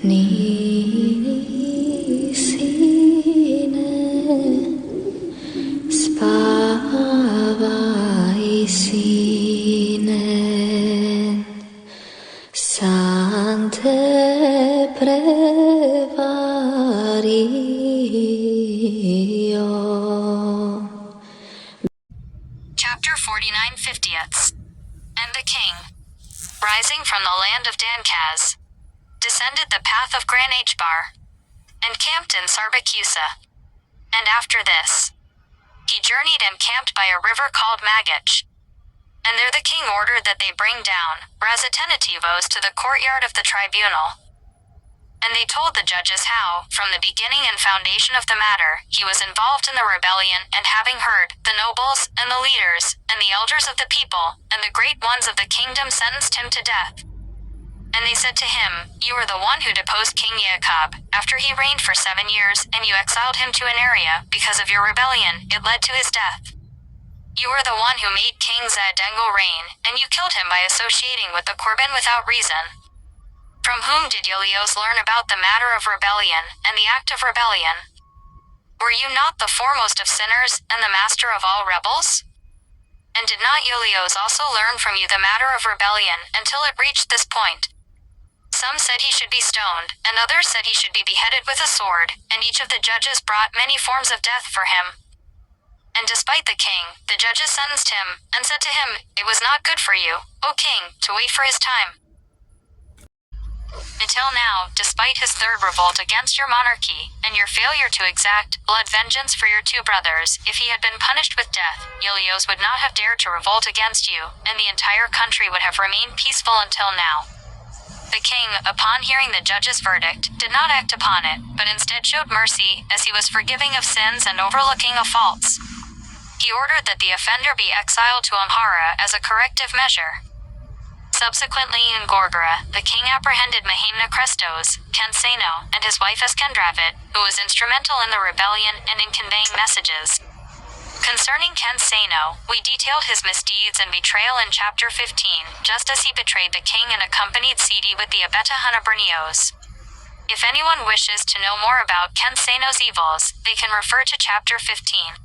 Nisine spavaisine Sante prevario. Chapter 49 50ths. And the king, rising from the land of Dankaz, descended the path of Granhbar, and camped in Sarbacusa. And after this, he journeyed and camped by a river called Magich. And there the king ordered that they bring down Razatenitivos to the courtyard of the tribunal. And they told the judges how, from the beginning and foundation of the matter, he was involved in the rebellion, and having heard, the nobles, and the leaders, and the elders of the people, and the great ones of the kingdom sentenced him to death. And they said to him, You are the one who deposed King Jacob, after he reigned for 7 years, and you exiled him to an area, because of your rebellion, it led to his death. You are the one who made King Zadango reign, and you killed him by associating with the Korban without reason. From whom did Iulios learn about the matter of rebellion, and the act of rebellion? Were you not the foremost of sinners, and the master of all rebels? And did not Iulios also learn from you the matter of rebellion, until it reached this point? Some said he should be stoned, and others said he should be beheaded with a sword, and each of the judges brought many forms of death for him. And despite the king, the judges sentenced him, and said to him, It was not good for you, O king, to wait for his time. Until now, despite his third revolt against your monarchy, and your failure to exact blood vengeance for your 2 brothers, if he had been punished with death, Iulios would not have dared to revolt against you, and the entire country would have remained peaceful until now. The king, upon hearing the judge's verdict, did not act upon it, but instead showed mercy, as he was forgiving of sins and overlooking of faults. He ordered that the offender be exiled to Amhara as a corrective measure. Subsequently in Gorgora, the king apprehended Mahemna Krestos, Cansano, and his wife Eskendravit, who was instrumental in the rebellion and in conveying messages. Concerning Cansano, we detailed his misdeeds and betrayal in chapter 15, just as he betrayed the king and accompanied Sidi with the Abeta Hanabernios. If anyone wishes to know more about Cansano's evils, they can refer to chapter 15.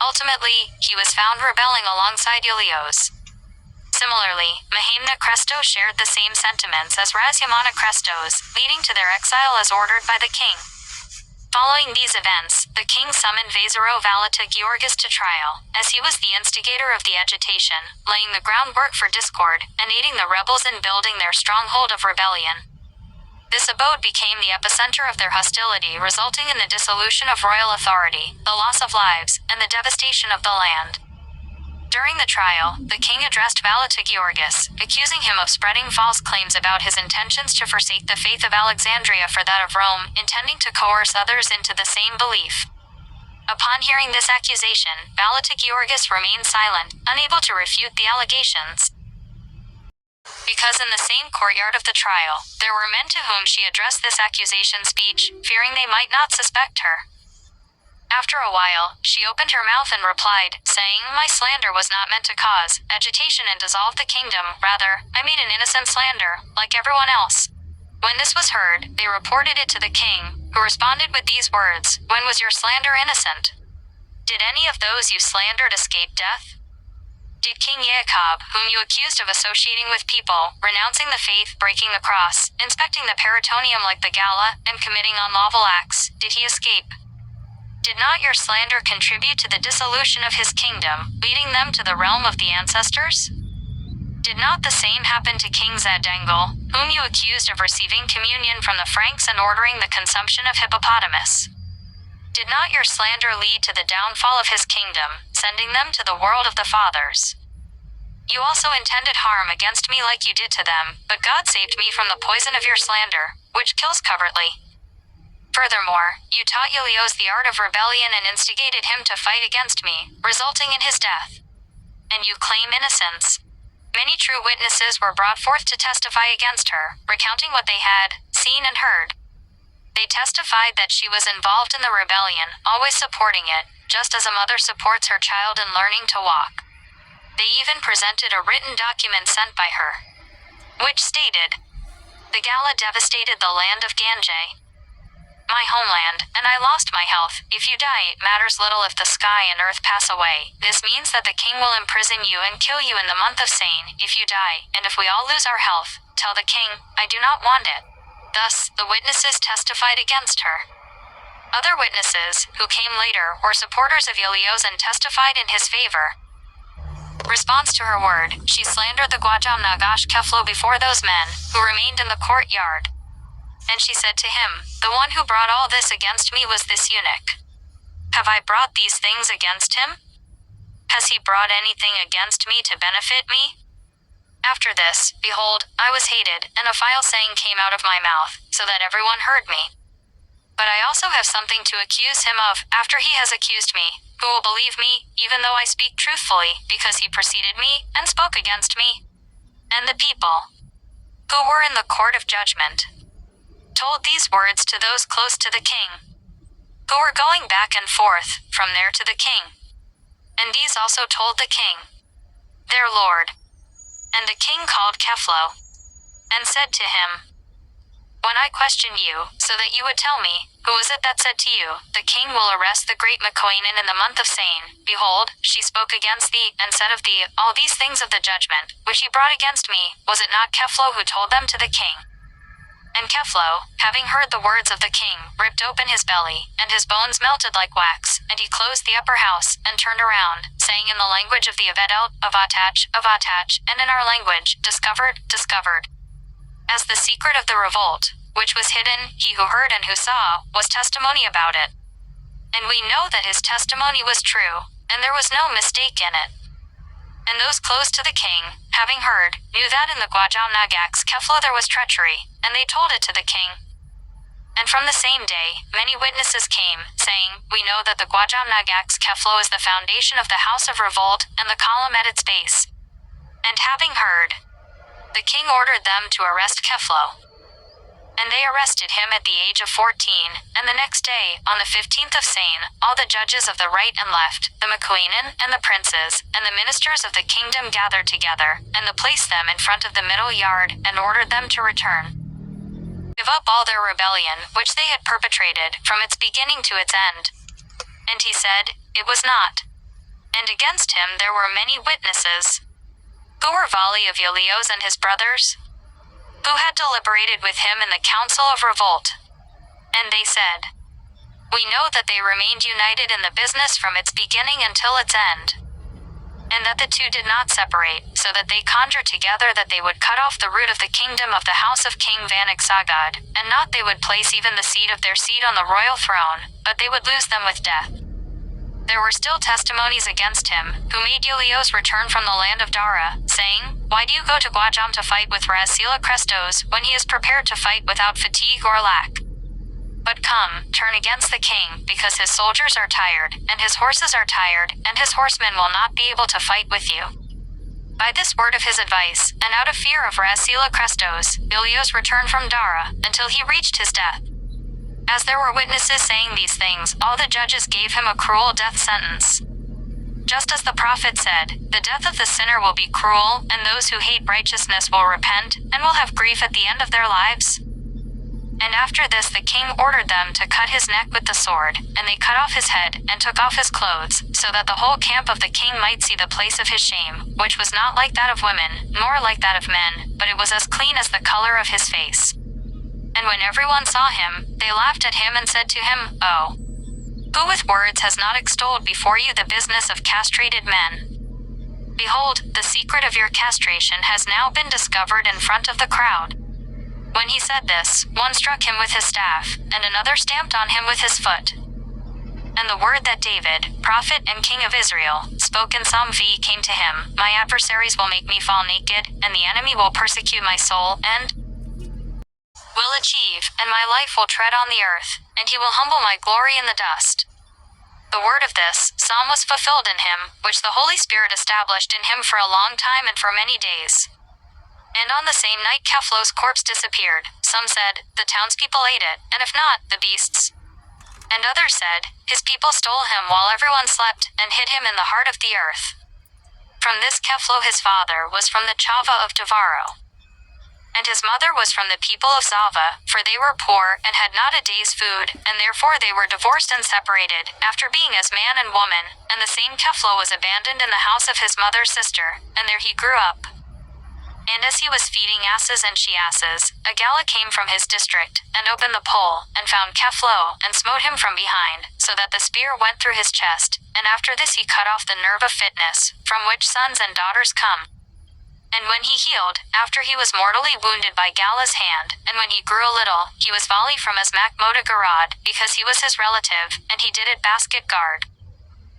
Ultimately, he was found rebelling alongside Iulios. Similarly, Mahemna Krestos shared the same sentiments as Razyamana Krestos, leading to their exile as ordered by the king. Following these events, the king summoned Vasaro Valata Georgis to trial, as he was the instigator of the agitation, laying the groundwork for discord, and aiding the rebels in building their stronghold of rebellion. This abode became the epicenter of their hostility, resulting in the dissolution of royal authority, the loss of lives, and the devastation of the land. During the trial, the king addressed Valata Georgis, accusing him of spreading false claims about his intentions to forsake the faith of Alexandria for that of Rome, intending to coerce others into the same belief. Upon hearing this accusation, Valata Georgis remained silent, unable to refute the allegations. Because in the same courtyard of the trial, there were men to whom she addressed this accusation speech, fearing they might not suspect her. After a while, she opened her mouth and replied, saying, My slander was not meant to cause agitation and dissolve the kingdom, rather, I made an innocent slander, like everyone else. When this was heard, they reported it to the king, who responded with these words, When was your slander innocent? Did any of those you slandered escape death? Did King Jacob, whom you accused of associating with people, renouncing the faith, breaking the cross, inspecting the peritoneum like the Gala, and committing unlawful acts, did he escape? Did not your slander contribute to the dissolution of his kingdom, leading them to the realm of the ancestors? Did not the same happen to King Zadango, whom you accused of receiving communion from the Franks and ordering the consumption of hippopotamus? Did not your slander lead to the downfall of his kingdom, sending them to the world of the fathers? You also intended harm against me like you did to them, but God saved me from the poison of your slander, which kills covertly. Furthermore, you taught Iulios the art of rebellion and instigated him to fight against me, resulting in his death. And you claim innocence. Many true witnesses were brought forth to testify against her, recounting what they had seen and heard. They testified that she was involved in the rebellion, always supporting it, just as a mother supports her child in learning to walk. They even presented a written document sent by her, which stated, The Gala devastated the land of Ganjay, my homeland, and I lost my health. If you die, it matters little if the sky and earth pass away. This means that the king will imprison you and kill you in the month of Sane if you die, and if we all lose our health, tell the king, I do not want it. Thus, the witnesses testified against her. Other witnesses, who came later, were supporters of Yelios and testified in his favor. Response to her word, she slandered the Gwajam Nagash Keflo before those men, who remained in the courtyard. And she said to him, the one who brought all this against me was this eunuch. Have I brought these things against him? Has he brought anything against me to benefit me? After this, behold, I was hated, and a vile saying came out of my mouth, so that everyone heard me. But I also have something to accuse him of, after he has accused me. Who will believe me, even though I speak truthfully, because he preceded me, and spoke against me? And the people, who were in the court of judgment, told these words to those close to the king, who were going back and forth, from there to the king. And these also told the king, their lord. And the king called Keflo, and said to him, when I question you, so that you would tell me, who was it that said to you, the king will arrest the great Makoinen in the month of Sane? Behold, she spoke against thee, and said of thee, all these things of the judgment, which he brought against me. Was it not Keflo who told them to the king? And Keflo, having heard the words of the king, ripped open his belly, and his bones melted like wax, and he closed the upper house, and turned around, saying in the language of the Avedel, Avatach, and in our language, discovered. As the secret of the revolt, which was hidden, he who heard and who saw, was testimony about it. And we know that his testimony was true, and there was no mistake in it. And those close to the king, having heard, knew that in the Gwajam Nagax Keflo there was treachery, and they told it to the king. And from the same day, many witnesses came, saying, we know that the Gwajam Nagax Keflo is the foundation of the house of revolt, and the column at its base. And having heard, the king ordered them to arrest Keflo. And they arrested him at the age of 14, and the next day, on the 15th of Sane, all the judges of the right and left, the Makuinen, and the princes, and the ministers of the kingdom gathered together, and placed them in front of the middle yard, and ordered them to return. Give up all their rebellion, which they had perpetrated, from its beginning to its end. And he said, it was not. And against him there were many witnesses, who were Vali of Yelios and his brothers, who had deliberated with him in the council of revolt. And they said, we know that they remained united in the business from its beginning until its end, and that the two did not separate, so that they conjured together that they would cut off the root of the kingdom of the house of King Vanagsagad, and not they would place even the seed of their seed on the royal throne, but they would lose them with death. There were still testimonies against him, who made Yelios return from the land of Dara, saying, why do you go to Gwajam to fight with Rasila Krestos, when he is prepared to fight without fatigue or lack? But come, turn against the king, because his soldiers are tired, and his horses are tired, and his horsemen will not be able to fight with you. By this word of his advice, and out of fear of Rasila Krestos, Yelios returned from Dara, until he reached his death. As there were witnesses saying these things, all the judges gave him a cruel death sentence. Just as the prophet said, the death of the sinner will be cruel, and those who hate righteousness will repent, and will have grief at the end of their lives. And after this the king ordered them to cut his neck with the sword, and they cut off his head, and took off his clothes, so that the whole camp of the king might see the place of his shame, which was not like that of women, nor like that of men, but it was as clean as the color of his face. And when everyone saw him, they laughed at him and said to him, oh, who with words has not extolled before you the business of castrated men? Behold, the secret of your castration has now been discovered in front of the crowd. When he said this, one struck him with his staff, and another stamped on him with his foot. And the word that David, prophet and king of Israel, spoke in Psalm V came to him, my adversaries will make me fall naked, and the enemy will persecute my soul, and will achieve, and my life will tread on the earth, and he will humble my glory in the dust. The word of this psalm was fulfilled in him, which the Holy Spirit established in him for a long time and for many days. And on the same night Keflo's corpse disappeared. Some said, the townspeople ate it, and if not, the beasts. And others said, his people stole him while everyone slept, and hid him in the heart of the earth. From this Keflo his father was from the Chava of Devaro. And his mother was from the people of Zava, for they were poor, and had not a day's food, and therefore they were divorced and separated, after being as man and woman. And the same Keflo was abandoned in the house of his mother's sister, and there he grew up. And as he was feeding asses and she-asses, a Galla came from his district, and opened the pole, and found Keflo, and smote him from behind, so that the spear went through his chest, and after this he cut off the nerve of fitness, from which sons and daughters come. And when he healed, after he was mortally wounded by Gallas' hand, and when he grew a little, he was volley from Asmak Moda because he was his relative, and he did it basket guard.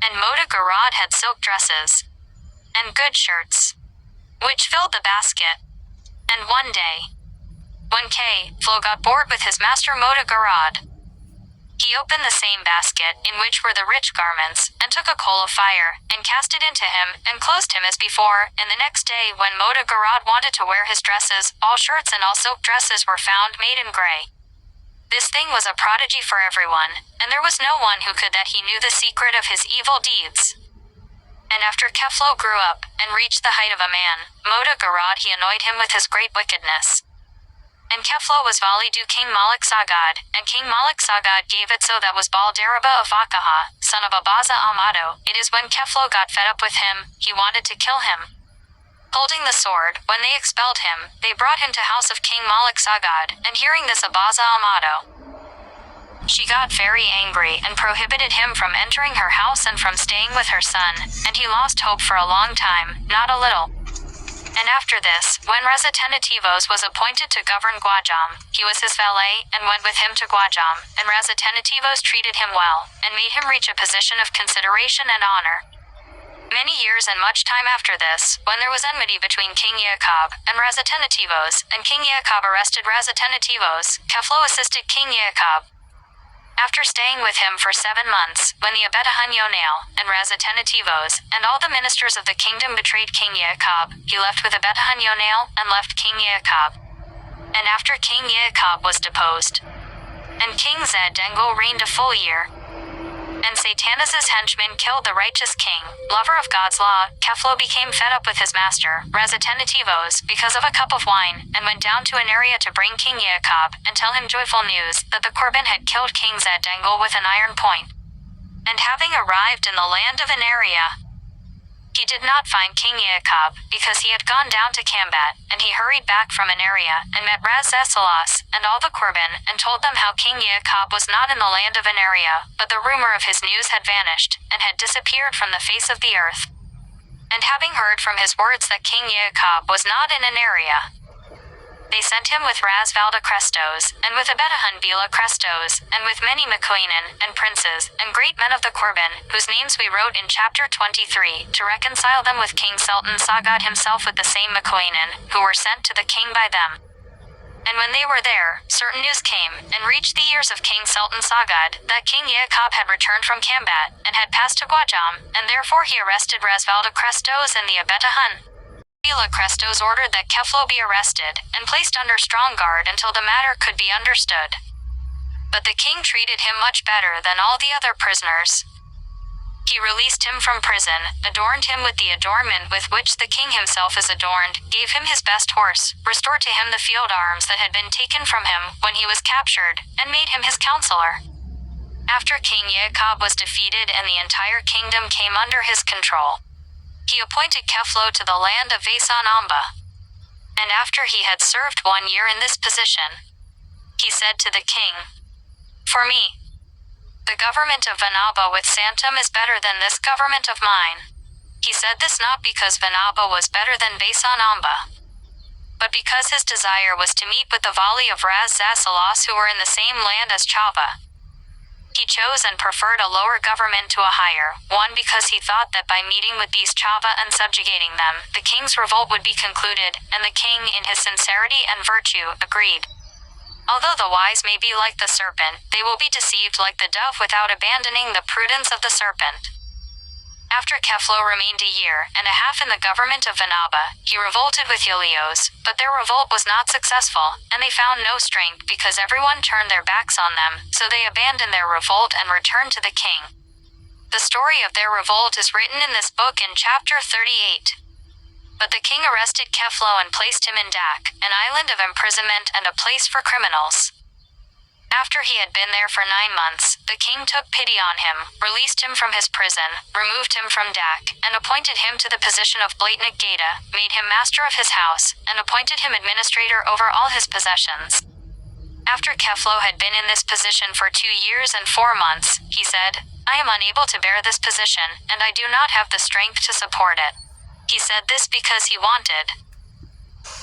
And Moda had silk dresses, and good shirts, which filled the basket. And one day, when Flo got bored with his master Moda he opened the same basket, in which were the rich garments, and took a coal of fire, and cast it into him, and closed him as before. And the next day, when Moda wanted to wear his dresses, all shirts and all silk dresses were found made in gray. This thing was a prodigy for everyone, and there was no one who could that he knew the secret of his evil deeds. And after Keflo grew up, and reached the height of a man, Moda he annoyed him with his great wickedness. And Keflo was volley to King Malik Sagad, and King Malik Sagad gave it so that was Balderaba of Vakaha, son of Abaza Amado. It is when Keflo got fed up with him, he wanted to kill him. Holding the sword, when they expelled him, they brought him to house of King Malik Sagad, and hearing this Abaza Amado, she got very angry, and prohibited him from entering her house and from staying with her son, and he lost hope for a long time, not a little. And after this, when Razatenitivos was appointed to govern Guajam, he was his valet, and went with him to Guajam, and Razatenitivos treated him well, and made him reach a position of consideration and honor. Many years and much time after this, when there was enmity between King Yaakov and Razatenitivos, and King Yaakov arrested Razatenitivos, Keflo assisted King Yaakov. After staying with him for 7 months, when the Abetahan Yonel, and Razatenitivos, and all the ministers of the kingdom betrayed King Yaakov, he left with Abetahan Yonel, and left King Yaakov. And after King Yaakov was deposed, and King Zed Dengel reigned a full year, and Satanas's henchmen killed the righteous king, lover of God's law, Keflo became fed up with his master, Razatenitivos, because of a cup of wine, and went down to an area to bring King Yaakov, and tell him joyful news, that the Korban had killed King Zed Dengel with an iron point. And having arrived in the land of an area, he did not find King Yaakov, because he had gone down to combat, and he hurried back from an area, and met Raz-Zasalas, and all the Korban, and told them how King Yaakov was not in the land of an area, but the rumor of his news had vanished, and had disappeared from the face of the earth. And having heard from his words that King Yaakov was not in an area, they sent him with Razvalda Crestos, and with Abetahan Bila Crestos, and with many Makoinan, and princes, and great men of the Korban, whose names we wrote in chapter 23, to reconcile them with King Sultan Sagad himself with the same Makoinan, who were sent to the king by them. And when they were there, certain news came, and reached the ears of King Sultan Sagad, that King Yaakov had returned from combat, and had passed to Guajam, and therefore he arrested Razvalda Crestos and the Abetahan Bila Crestos ordered that Keflo be arrested, and placed under strong guard until the matter could be understood. But the king treated him much better than all the other prisoners. He released him from prison, adorned him with the adornment with which the king himself is adorned, gave him his best horse, restored to him the field arms that had been taken from him when he was captured, and made him his counselor. After King Yaakov was defeated and the entire kingdom came under his control, he appointed Keflo to the land of Vasan Amba. And after he had served 1 year in this position, he said to the king, "For me, the government of Vanaba with Santam is better than this government of mine." He said this not because Vanaba was better than Vasan Amba, but because his desire was to meet with the volley of Raz-Zasalas who were in the same land as Chava. He chose and preferred a lower government to a higher one because he thought that by meeting with these Chava and subjugating them, the king's revolt would be concluded, and the king, in his sincerity and virtue, agreed. Although the wise may be like the serpent, they will be deceived like the dove without abandoning the prudence of the serpent. After Keflo remained a year and a half in the government of Vanaba, he revolted with Helios, but their revolt was not successful, and they found no strength because everyone turned their backs on them, so they abandoned their revolt and returned to the king. The story of their revolt is written in this book in chapter 38. But the king arrested Keflo and placed him in Dak, an island of imprisonment and a place for criminals. After he had been there for 9 months, the king took pity on him, released him from his prison, removed him from Dak, and appointed him to the position of Blatnik Geta, made him master of his house, and appointed him administrator over all his possessions. After Keflo had been in this position for 2 years and 4 months, he said, "I am unable to bear this position, and I do not have the strength to support it." He said this because he wanted.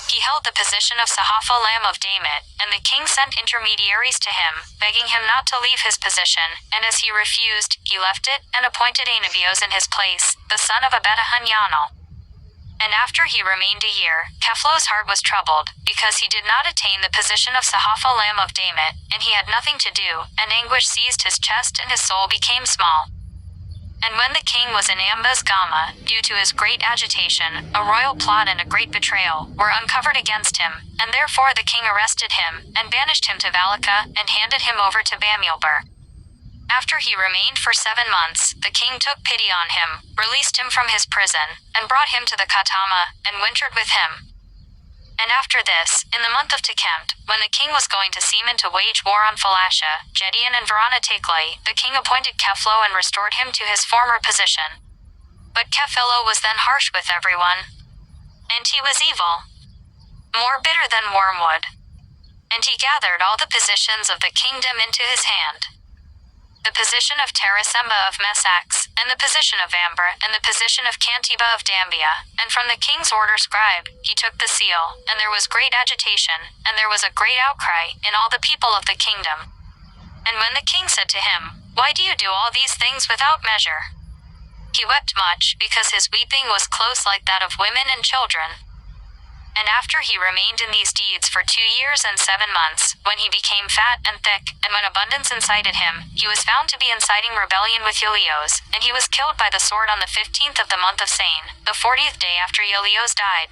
He held the position of Sahaphalam of Damat, and the king sent intermediaries to him, begging him not to leave his position, and as he refused, he left it, and appointed Anabios in his place, the son of Abedahanyano. And after he remained a year, Keflo's heart was troubled, because he did not attain the position of Sahaphalam of Damat, and he had nothing to do, and anguish seized his chest and his soul became small. And when the king was in Ambas Gama, due to his great agitation, a royal plot and a great betrayal were uncovered against him, and therefore the king arrested him, and banished him to Valika, and handed him over to Bamulbar. After he remained for 7 months, the king took pity on him, released him from his prison, and brought him to the Katama, and wintered with him. And after this, in the month of Tekempt, when the king was going to Seaman to wage war on Phalasha, Gedian and Varana Taklai, the king appointed Keflo and restored him to his former position. But Kefilo was then harsh with everyone. And he was evil, more bitter than wormwood. And he gathered all the positions of the kingdom into his hand. The position of Tarasemba of Mesax, and the position of Amber, and the position of Cantiba of Dambia, and from the king's order scribe, he took the seal, and there was great agitation, and there was a great outcry, in all the people of the kingdom. And when the king said to him, "Why do you do all these things without measure?" He wept much, because his weeping was close like that of women and children. And after he remained in these deeds for 2 years and 7 months, when he became fat and thick, and when abundance incited him, he was found to be inciting rebellion with Ilios, and he was killed by the sword on the 15th of the month of Sane, the 40th day after Ilios died.